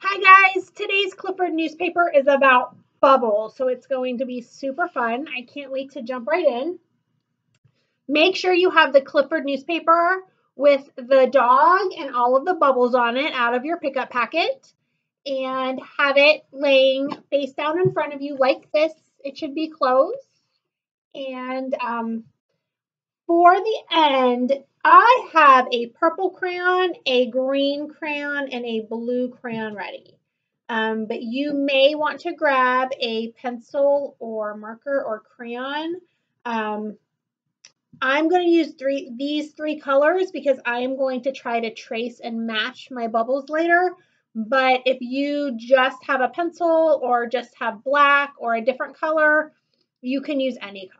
Hi guys, today's Clifford newspaper is about bubbles, so it's going to be super fun. I can't wait to jump right in. Make sure you have the Clifford newspaper with the dog and all of the bubbles on it out of your pickup packet and have it laying face down in front of you like this. It should be closed. And for the end, I have a purple crayon, a green crayon, and a blue crayon ready. But you may want to grab a pencil or marker or crayon. I'm going to use these three colors because I'm going to try to trace and match my bubbles later. But if you just have a pencil or just have black or a different color, you can use any color.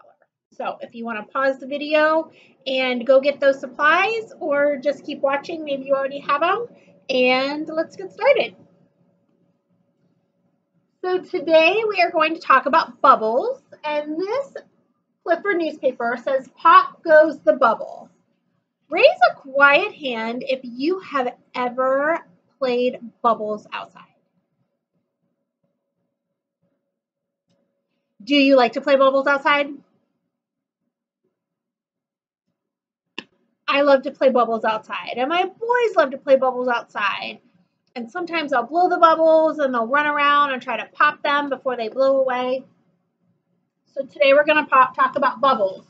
So if you want to pause the video and go get those supplies or just keep watching, maybe you already have them, and let's get started. So today we are going to talk about bubbles, and this Clifford newspaper says, "Pop goes the bubble." Raise a quiet hand if you have ever played bubbles outside. Do you like to play bubbles outside? I love to play bubbles outside, and my boys love to play bubbles outside. And sometimes I'll blow the bubbles and they'll run around and try to pop them before they blow away. So today we're going to talk about bubbles.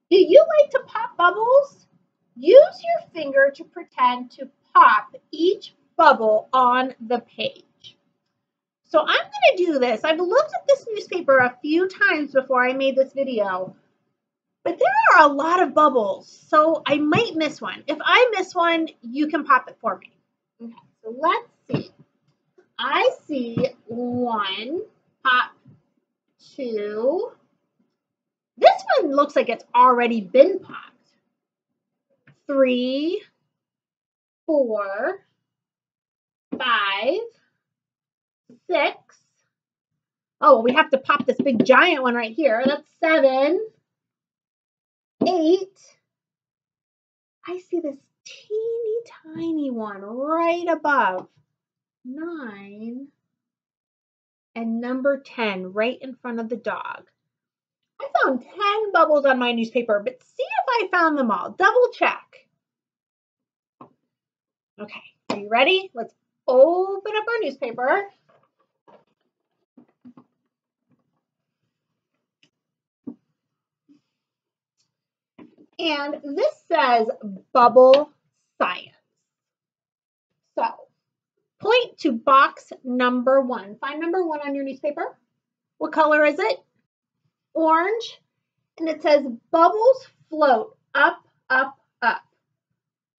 Do you like to pop bubbles? Use your finger to pretend to pop each bubble on the page. So I'm going to do this. I've looked at this newspaper a few times before I made this video, but there are a lot of bubbles, so I might miss one. If I miss one, you can pop it for me. Okay, so let's see. I see one, pop, two. This one looks like it's already been popped. 3, 4, 5, 6. Oh, we have to pop this big giant one right here. That's 7, 8. I see this teeny tiny one right above. 9. And number 10 right in front of the dog. I found 10 bubbles on my newspaper, but see if I found them all. Double check. Okay, are you ready? Let's open up our newspaper. And this says bubble science. So point to box number 1. Find number 1 on your newspaper. What color is it? Orange. And it says bubbles float up, up, up.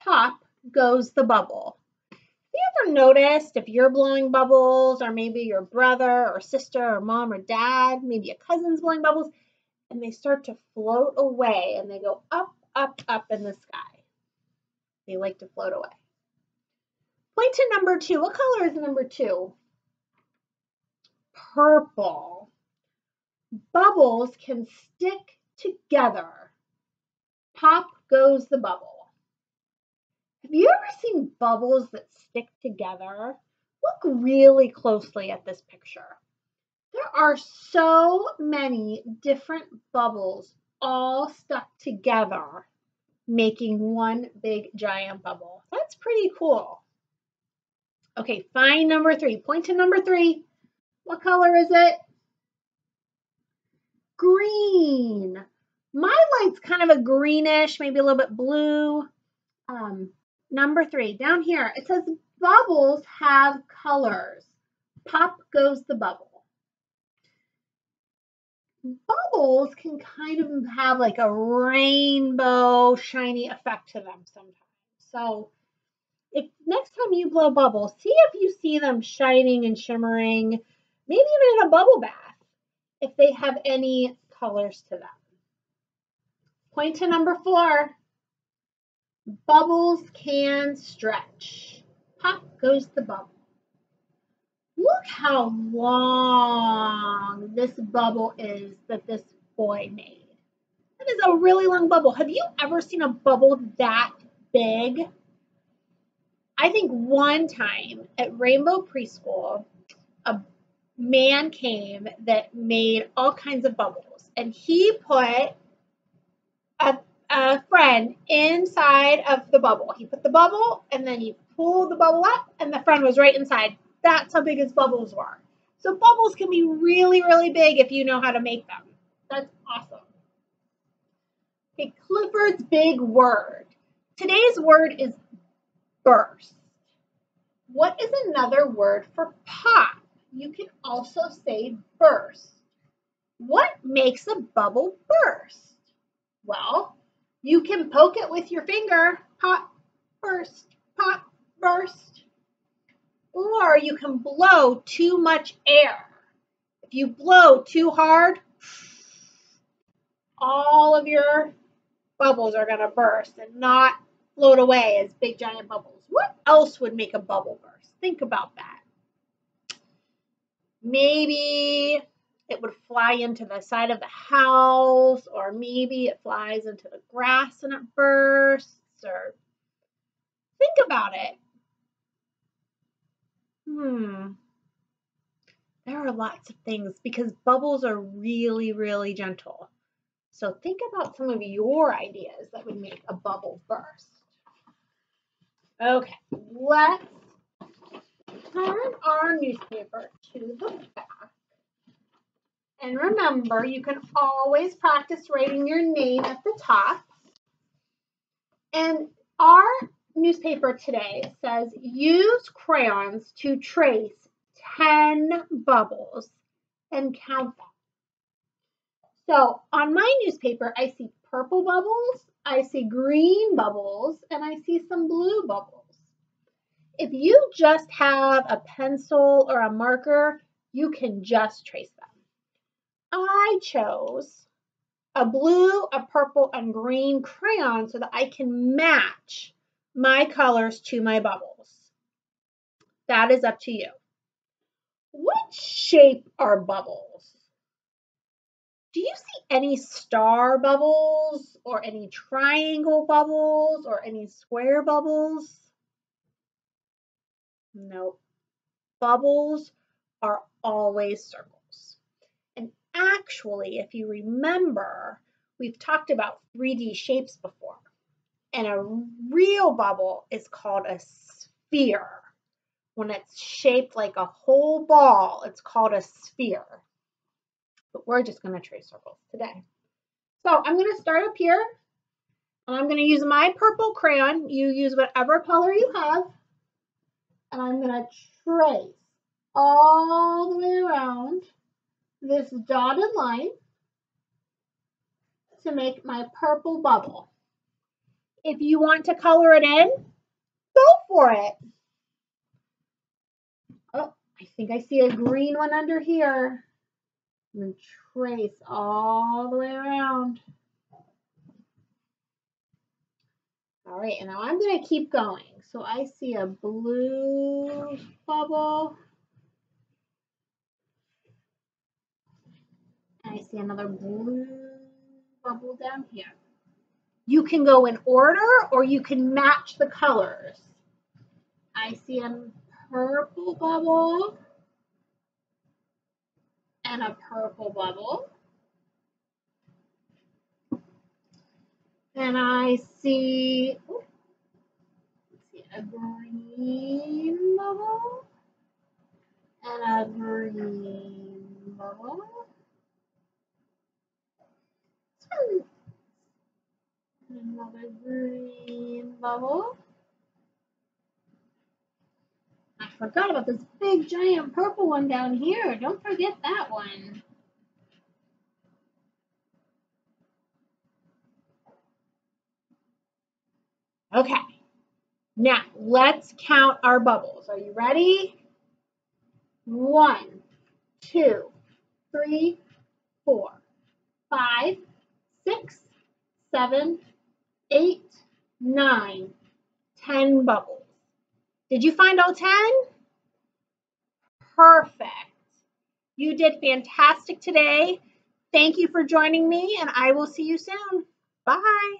Pop goes the bubble. Have you ever noticed if you're blowing bubbles, or maybe your brother or sister or mom or dad, maybe a cousin's blowing bubbles, and they start to float away and they go up, up, up in the sky? They like to float away. Point to number 2. What color is number 2? Purple. Bubbles can stick together. Pop goes the bubble. Have you ever seen bubbles that stick together? Look really closely at this picture. There are so many different bubbles all stuck together, making one big giant bubble. That's pretty cool. Okay, find number 3. Point to number 3. What color is it? Green. My light's kind of a greenish, maybe a little bit blue. Number 3, down here, it says bubbles have colors. Pop goes the bubble. Bubbles can kind of have like a rainbow shiny effect to them sometimes. So if next time you blow bubbles, see if you see them shining and shimmering, maybe even in a bubble bath, if they have any colors to them. Point to number 4. Bubbles can stretch. Pop goes the bubble. Look how long this bubble is that this boy made. That is a really long bubble. Have you ever seen a bubble that big? I think one time at Rainbow Preschool, a man came that made all kinds of bubbles, and he put a friend inside of the bubble. He put the bubble and then he pulled the bubble up and the friend was right inside. That's how big his bubbles were. So bubbles can be really, really big if you know how to make them. That's awesome. Okay, Clifford's big word. Today's word is burst. What is another word for pop? You can also say burst. What makes a bubble burst? Well, you can poke it with your finger, pop, burst, pop, burst. Or you can blow too much air. If you blow too hard, all of your bubbles are going to burst and not float away as big giant bubbles. What else would make a bubble burst? Think about that. Maybe it would fly into the side of the house, or maybe it flies into the grass and it bursts, or think about it. There are lots of things because bubbles are really, really gentle. So think about some of your ideas that would make a bubble burst. Okay, let's turn our newspaper to the back. And remember, you can always practice writing your name at the top. And our newspaper today says, use crayons to trace 10 bubbles and count them. So on my newspaper, I see purple bubbles, I see green bubbles, and I see some blue bubbles. If you just have a pencil or a marker, you can just trace them. I chose a blue, a purple, and green crayon so that I can match my colors to my bubbles. That is up to you. What shape are bubbles? Do you see any star bubbles or any triangle bubbles or any square bubbles? Nope. Bubbles are always circles. And actually, if you remember, we've talked about 3D shapes before. And a real bubble is called a sphere. When it's shaped like a whole ball, it's called a sphere. But we're just going to trace circles today. So I'm going to start up here. And I'm going to use my purple crayon. You use whatever color you have. And I'm going to trace all the way around this dotted line to make my purple bubble. If you want to color it in, go for it. Oh, I think I see a green one under here. And trace all the way around. All right, and now I'm going to keep going. So I see a blue bubble. And I see another blue bubble down here. You can go in order or you can match the colors. I see a purple bubble and a purple bubble. And I see, a green bubble and a green bubble. Another green bubble. I forgot about this big giant purple one down here. Don't forget that one. Okay, now let's count our bubbles. Are you ready? 1, 2, 3, 4, 5, 6, 7, 8, 9, 10 bubbles. Did you find all 10? Perfect. You did fantastic today. Thank you for joining me, and I will see you soon. Bye.